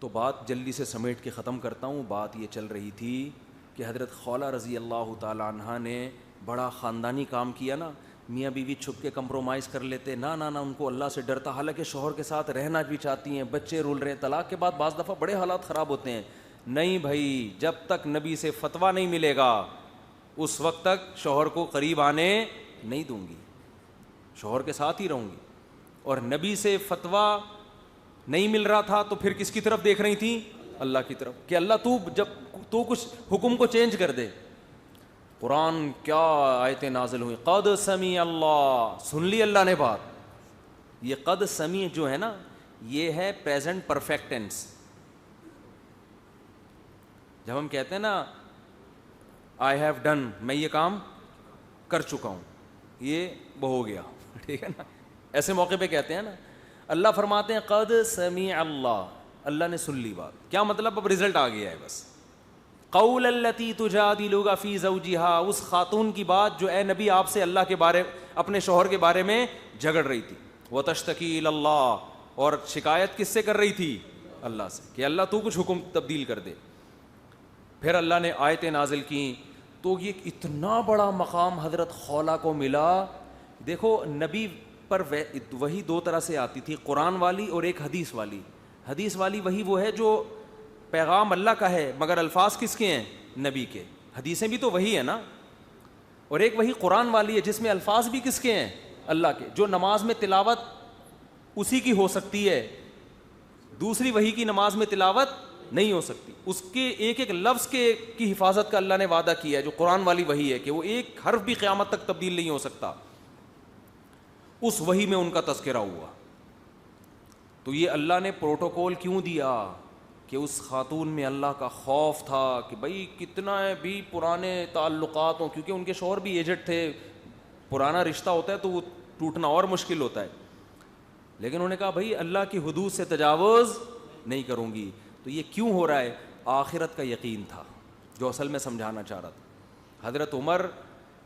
تو بات جلدی سے سمیٹ کے ختم کرتا ہوں. بات یہ چل رہی تھی کہ حضرت خولہ رضی اللہ تعالی عنہ نے بڑا خاندانی کام کیا نا. میاں بیوی چھپ کے کمپرومائز کر لیتے, نہ ان کو اللہ سے ڈرتا, حالانکہ شوہر کے ساتھ رہنا بھی چاہتی ہیں, بچے رول رہے ہیں. طلاق کے بعد بعض دفعہ بڑے حالات خراب ہوتے ہیں. نہیں بھائی, جب تک نبی سے فتویٰ نہیں ملے گا اس وقت تک شوہر کو قریب آنے نہیں دوں گی, شوہر کے ساتھ ہی رہوں گی. اور نبی سے فتویٰ نہیں مل رہا تھا تو پھر کس کی طرف دیکھ رہی تھی؟ اللہ کی طرف, کہ اللہ جب تو کچھ حکم کو چینج کر دے. قرآن کیا آیتیں نازل ہوئی, قد سمیع اللہ, سن لی اللہ نے بات. یہ قد سمیع جو ہے نا, یہ ہے پریزنٹ پرفیکٹ ٹینس. جب ہم کہتے ہیں نا آئی ہیو ڈن, میں یہ کام کر چکا ہوں, یہ ہو گیا, ٹھیک ہے نا, ایسے موقع پہ کہتے ہیں نا. اللہ فرماتے ہیں قد سمیع اللہ, اللہ نے سن لی بات. کیا مطلب؟ اب رزلٹ آ گیا ہے بس. قول التی تجادلک فی زوجہا, اس خاتون کی بات جو اے نبی آپ سے اللہ کے بارے, اپنے شوہر کے بارے میں جھگڑ رہی تھی. وتشتکی الی اللہ, اور شکایت کس سے کر رہی تھی؟ اللہ سے, کہ اللہ تو کچھ حکم تبدیل کر دے. پھر اللہ نے آیتیں نازل کی. تو یہ اتنا بڑا مقام حضرت خولہ کو ملا. دیکھو نبی پر وہی دو طرح سے آتی تھی, قرآن والی اور ایک حدیث والی. حدیث والی وہی وہ ہے جو پیغام اللہ کا ہے مگر الفاظ کس کے ہیں؟ نبی کے. حدیثیں بھی تو وہی ہے نا. اور ایک وہی قرآن والی ہے جس میں الفاظ بھی کس کے ہیں؟ اللہ کے. جو نماز میں تلاوت اسی کی ہو سکتی ہے, دوسری وہی کی نماز میں تلاوت نہیں ہو سکتی. اس کے ایک ایک لفظ کی حفاظت کا اللہ نے وعدہ کیا ہے. جو قرآن والی وہی ہے کہ وہ ایک حرف بھی قیامت تک تبدیل نہیں ہو سکتا. اس وحی میں ان کا تذکرہ ہوا. تو یہ اللہ نے پروٹوکول کیوں دیا؟ کہ اس خاتون میں اللہ کا خوف تھا کہ بھائی کتنا ہے بھی پرانے تعلقات ہوں, کیونکہ ان کے شوہر بھی ایجڈ تھے. پرانا رشتہ ہوتا ہے تو وہ ٹوٹنا اور مشکل ہوتا ہے. لیکن انہوں نے کہا بھائی اللہ کی حدود سے تجاوز نہیں کروں گی. تو یہ کیوں ہو رہا ہے؟ آخرت کا یقین تھا جو اصل میں سمجھانا چاہ رہا تھا. حضرت عمر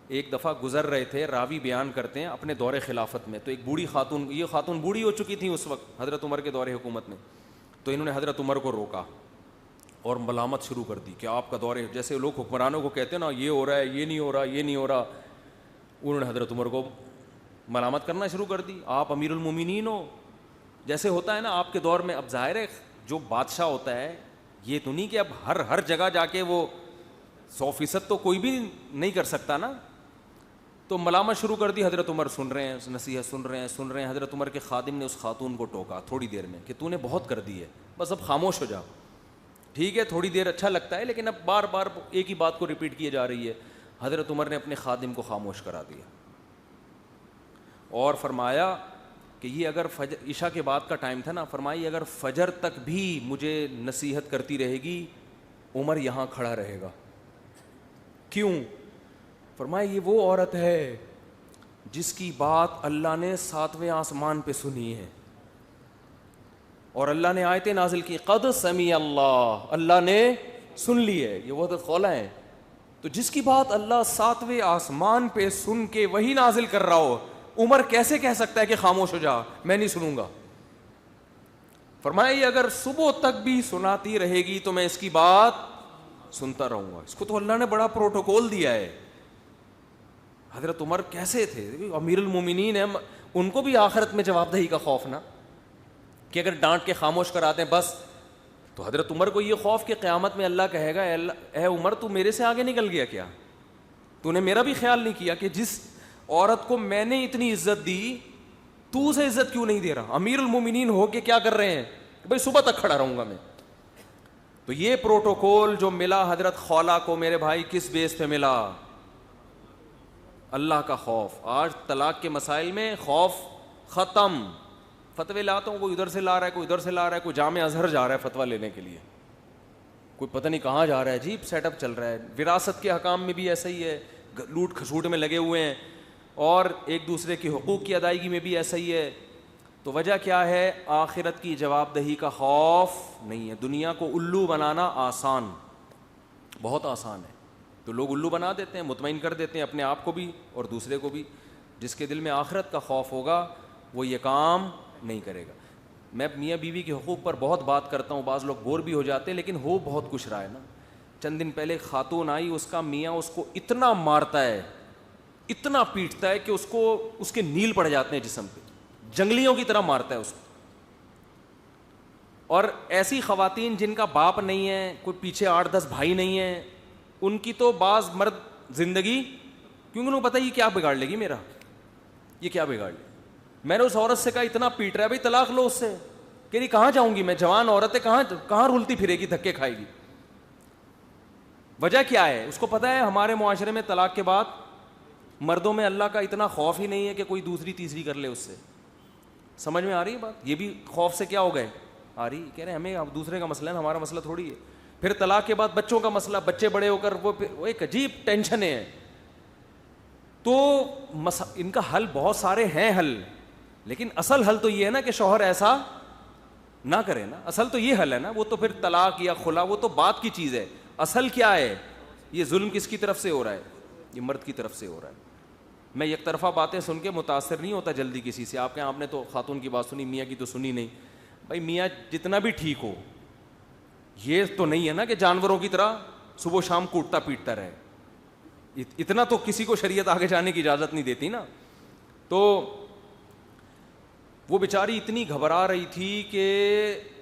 ایک دفعہ گزر رہے تھے, راوی بیان کرتے ہیں, اپنے دور خلافت میں. تو ایک بوڑھی خاتون, یہ خاتون بوڑھی ہو چکی تھی اس وقت حضرت عمر کے دور حکومت میں. تو انہوں نے حضرت عمر کو روکا اور ملامت شروع کر دی کہ آپ کا دور, جیسے لوگ حکمرانوں کو کہتے ہیں نا یہ ہو رہا ہے, یہ نہیں ہو رہا, یہ نہیں ہو رہا. انہوں نے حضرت عمر کو ملامت کرنا شروع کر دی. آپ امیر المومنین ہو, جیسے ہوتا ہے نا آپ کے دور میں. اب ظاہر ہے جو بادشاہ ہوتا ہے یہ تو نہیں کہ اب ہر جگہ جا کے وہ 100% تو کوئی بھی نہیں کر سکتا نا. تو ملامت شروع کر دی. حضرت عمر سن رہے ہیں, نصیحت سن رہے ہیں. حضرت عمر کے خادم نے اس خاتون کو ٹوکا تھوڑی دیر میں کہ تو نے بہت کر دی ہے, بس اب خاموش ہو جا. ٹھیک ہے تھوڑی دیر اچھا لگتا ہے, لیکن اب بار بار ایک ہی بات کو ریپیٹ کی جا رہی ہے. حضرت عمر نے اپنے خادم کو خاموش کرا دیا اور فرمایا کہ یہ اگر فجر عشاء کے بعد کا ٹائم تھا نا, فرمائی اگر فجر تک بھی مجھے نصیحت کرتی رہے گی عمر یہاں کھڑا رہے گا. کیوں؟ فرمایا یہ وہ عورت ہے جس کی بات اللہ نے 7ویں آسمان پہ سنی ہے اور اللہ نے آیتیں نازل کی. قد سمیع اللہ, اللہ نے سن لی ہے. یہ وہ حضرت خولہ ہیں. تو جس کی بات اللہ 7ویں آسمان پہ سن کے وہی نازل کر رہا ہو, عمر کیسے کہہ سکتا ہے کہ خاموش ہو جا, میں نہیں سنوں گا. فرمایا یہ اگر صبح تک بھی سناتی رہے گی تو میں اس کی بات سنتا رہوں گا. اس کو تو اللہ نے بڑا پروٹوکول دیا ہے. حضرت عمر کیسے تھے؟ امیر المومنین ہیں, ان کو بھی آخرت میں جواب دہی کا خوف نا, کہ اگر ڈانٹ کے خاموش کرا دیں بس. تو حضرت عمر کو یہ خوف کہ قیامت میں اللہ کہے گا اے عمر تو میرے سے آگے نکل گیا کیا, تو نے میرا بھی خیال نہیں کیا کہ جس عورت کو میں نے اتنی عزت دی تو اسے عزت کیوں نہیں دے رہا. امیر المومنین ہو کے کیا کر رہے ہیں بھائی صبح تک کھڑا رہوں گا میں. تو یہ پروٹوکول جو ملا حضرت خولہ کو میرے بھائی کس بیس پہ ملا؟ اللہ کا خوف. آج طلاق کے مسائل میں خوف ختم. فتوے لاتا ہوں, کوئی ادھر سے لا رہا ہے, کوئی ادھر سے لا رہا ہے, کوئی جامع ازہر جا رہا ہے فتویٰ لینے کے لیے, کوئی پتہ نہیں کہاں جا رہا ہے, عجیب سیٹ اپ چل رہا ہے. وراثت کے حکام میں بھی ایسا ہی ہے, لوٹ کھسوٹ میں لگے ہوئے ہیں, اور ایک دوسرے کی حقوق کی ادائیگی میں بھی ایسا ہی ہے. تو وجہ کیا ہے؟ آخرت کی جواب دہی کا خوف نہیں ہے. دنیا کو الو بنانا آسان, بہت آسان ہے. تو لوگ الو بنا دیتے ہیں, مطمئن کر دیتے ہیں اپنے آپ کو بھی اور دوسرے کو بھی. جس کے دل میں آخرت کا خوف ہوگا وہ یہ کام نہیں کرے گا. میں میاں بیوی کے حقوق پر بہت بات کرتا ہوں, بعض لوگ بور بھی ہو جاتے ہیں, لیکن ہو بہت کچھ رہا ہے نا. چند دن پہلے خاتون آئی, اس کا میاں اس کو اتنا مارتا ہے, اتنا پیٹتا ہے کہ اس کو اس کے نیل پڑ جاتے ہیں جسم پہ, جنگلیوں کی طرح مارتا ہے اس کو. اور ایسی خواتین جن کا باپ نہیں ہے, کوئی پیچھے 8-10 بھائی نہیں ہیں, ان کی تو بعض مرد زندگی, کیونکہ انہوں کو پتہ یہ کیا بگاڑ لے گی میرا, یہ کیا بگاڑ لے. میں نے اس عورت سے کہا اتنا پیٹ رہا ہے بھائی طلاق لو اس سے. کہ نہیں کہاں جاؤں گی میں, جوان عورت ہے, کہاں رولتی پھرے گی, دھکے کھائے گی. وجہ کیا ہے, اس کو پتہ ہے ہمارے معاشرے میں طلاق کے بعد مردوں میں اللہ کا اتنا خوف ہی نہیں ہے کہ کوئی دوسری تیسری کر لے اس سے. سمجھ میں آ رہی ہے بات؟ یہ بھی خوف سے کیا ہو گئے, آ رہی, کہہ رہے ہیں ہمیں اب دوسرے کا مسئلہ ہے, ہمارا مسئلہ تھوڑی ہے. پھر طلاق کے بعد بچوں کا مسئلہ, بچے بڑے ہو کر وہ ایک عجیب ٹینشن ہے. تو ان کا حل بہت سارے ہیں حل, لیکن اصل حل تو یہ ہے نا کہ شوہر ایسا نہ کرے نا. اصل تو یہ حل ہے نا, وہ تو پھر طلاق یا خلا وہ تو بات کی چیز ہے. اصل کیا ہے, یہ ظلم کس کی طرف سے ہو رہا ہے, یہ مرد کی طرف سے ہو رہا ہے. میں یک طرفہ باتیں سن کے متاثر نہیں ہوتا جلدی کسی سے. آپ نے تو خاتون کی بات سنی, میاں کی تو سنی نہیں. بھائی میاں جتنا بھی ٹھیک ہو, یہ تو نہیں ہے نا کہ جانوروں کی طرح صبح شام کوٹتا پیٹتا رہے. اتنا تو کسی کو شریعت آگے جانے کی اجازت نہیں دیتی نا. تو وہ بیچاری اتنی گھبرا رہی تھی کہ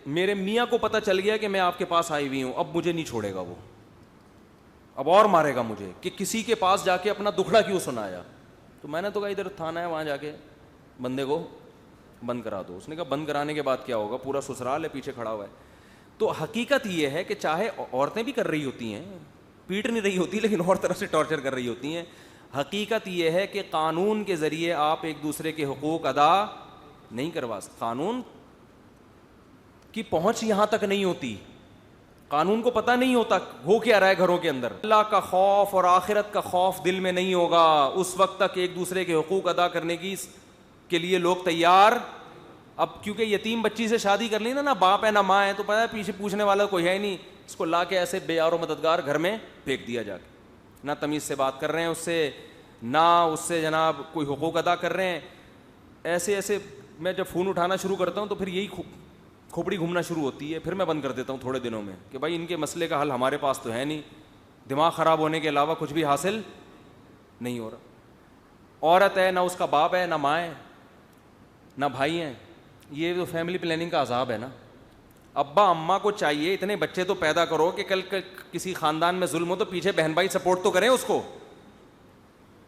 میرے میاں کو پتہ چل گیا کہ میں آپ کے پاس آئی ہوئی ہوں, اب مجھے نہیں چھوڑے گا وہ, اب اور مارے گا مجھے کہ کسی کے پاس جا کے اپنا دکھڑا کیوں سنایا. تو میں نے تو کہا ادھر تھانہ ہے, وہاں جا کے بندے کو بند کرا دو. اس نے کہا بند کرانے کے بعد کیا ہوگا, پورا سسرال ہے پیچھے کھڑا ہوا ہے. تو حقیقت یہ ہے کہ چاہے عورتیں بھی کر رہی ہوتی ہیں, پیٹ نہیں رہی ہوتی لیکن اور طرف سے ٹارچر کر رہی ہوتی ہیں. حقیقت یہ ہے کہ قانون کے ذریعے آپ ایک دوسرے کے حقوق ادا نہیں کروا سکتے. قانون کی پہنچ یہاں تک نہیں ہوتی, قانون کو پتہ نہیں ہوتا ہو کیا رہا ہے گھروں کے اندر. اللہ کا خوف اور آخرت کا خوف دل میں نہیں ہوگا اس وقت تک ایک دوسرے کے حقوق ادا کرنے کے لیے لوگ تیار. اب کیونکہ یتیم بچی سے شادی کر لی نا, نہ باپ ہے نہ ماں ہے, تو پتہ ہے پیچھے پوچھنے والا کوئی ہے نہیں, اس کو لا کے ایسے بے یار و مددگار گھر میں پھینک دیا جا کے. نہ تمیز سے بات کر رہے ہیں اس سے, نہ اس سے جناب کوئی حقوق ادا کر رہے ہیں. ایسے میں جب فون اٹھانا شروع کرتا ہوں تو پھر یہی کھوپڑی گھومنا شروع ہوتی ہے. پھر میں بند کر دیتا ہوں تھوڑے دنوں میں کہ بھائی ان کے مسئلے کا حل ہمارے پاس تو ہے نہیں, دماغ خراب ہونے کے علاوہ کچھ بھی حاصل نہیں ہو رہا. عورت ہے, نہ اس کا باپ ہے, نہ ماں ہے, نہ بھائی ہیں. یہ تو فیملی پلاننگ کا عذاب ہے نا. ابا اماں کو چاہیے اتنے بچے تو پیدا کرو کہ کل کسی خاندان میں ظلم ہو تو پیچھے بہن بھائی سپورٹ تو کریں اس کو.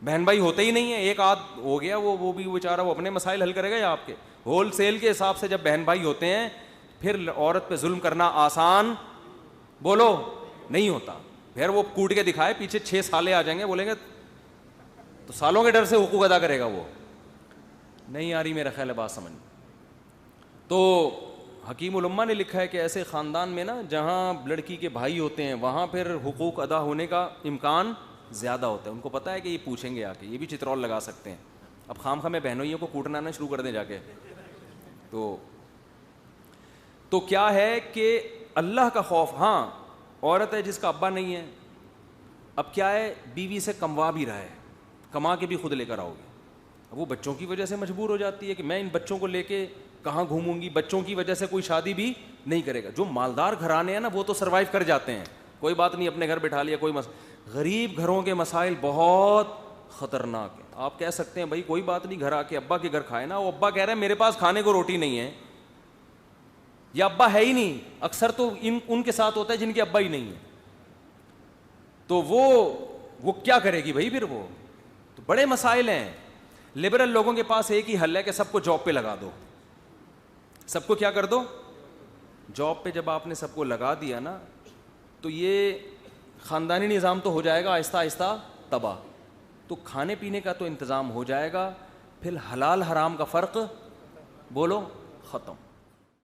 بہن بھائی ہوتے ہی نہیں ہیں, ایک آدھ ہو گیا وہ بھی بیچارہ وہ اپنے مسائل حل کرے گا یا آپ کے. ہول سیل کے حساب سے جب بہن بھائی ہوتے ہیں پھر عورت پہ ظلم کرنا آسان بولو نہیں ہوتا. پھر وہ کوٹ کے دکھائے, پیچھے 6 سالے آ جائیں گے, بولیں گے تو سالوں کے ڈر سے حقوق ادا کرے گا. وہ نہیں آ رہی میرا خیال ہے بات سمجھ. تو حکیم الامہ نے لکھا ہے کہ ایسے خاندان میں نا جہاں لڑکی کے بھائی ہوتے ہیں وہاں پھر حقوق ادا ہونے کا امکان زیادہ ہوتا ہے. ان کو پتہ ہے کہ یہ پوچھیں گے آ کے, یہ بھی چترول لگا سکتے ہیں. اب خام خواہ میں بہنوئیوں کو کوٹنا نہ شروع کر دیں جا کے. تو کیا ہے کہ اللہ کا خوف. ہاں عورت ہے جس کا ابا نہیں ہے, اب کیا ہے بیوی سے کموا بھی رہا ہے, کما کے بھی خود لے کر آؤ گے. اب وہ بچوں کی وجہ سے مجبور ہو جاتی ہے کہ میں ان بچوں کو لے کے کہاں گھوموں گی. بچوں کی وجہ سے کوئی شادی بھی نہیں کرے گا. جو مالدار گھرانے ہیں نا وہ تو سروائیو کر جاتے ہیں, کوئی بات نہیں, اپنے گھر بٹھا لیا کوئی غریب گھروں کے مسائل بہت خطرناک ہیں. آپ کہہ سکتے ہیں بھائی کوئی بات نہیں, گھر آ کے ابا کے گھر کھائے نا. وہ ابا کہہ رہے ہیں میرے پاس کھانے کو روٹی نہیں ہے, یا ابا ہے ہی نہیں. اکثر تو ان کے ساتھ ہوتا ہے جن کے ابا ہی نہیں ہے. تو وہ کیا کرے گی بھائی, پھر وہ تو بڑے مسائل ہیں. لبرل لوگوں کے پاس ایک ہی حل ہے کہ سب کو جاب پہ لگا دو. سب کو کیا کر دو, جاب پہ. جب آپ نے سب کو لگا دیا نا تو یہ خاندانی نظام تو ہو جائے گا آہستہ آہستہ تباہ. تو کھانے پینے کا تو انتظام ہو جائے گا, پھر حلال حرام کا فرق بولو ختم.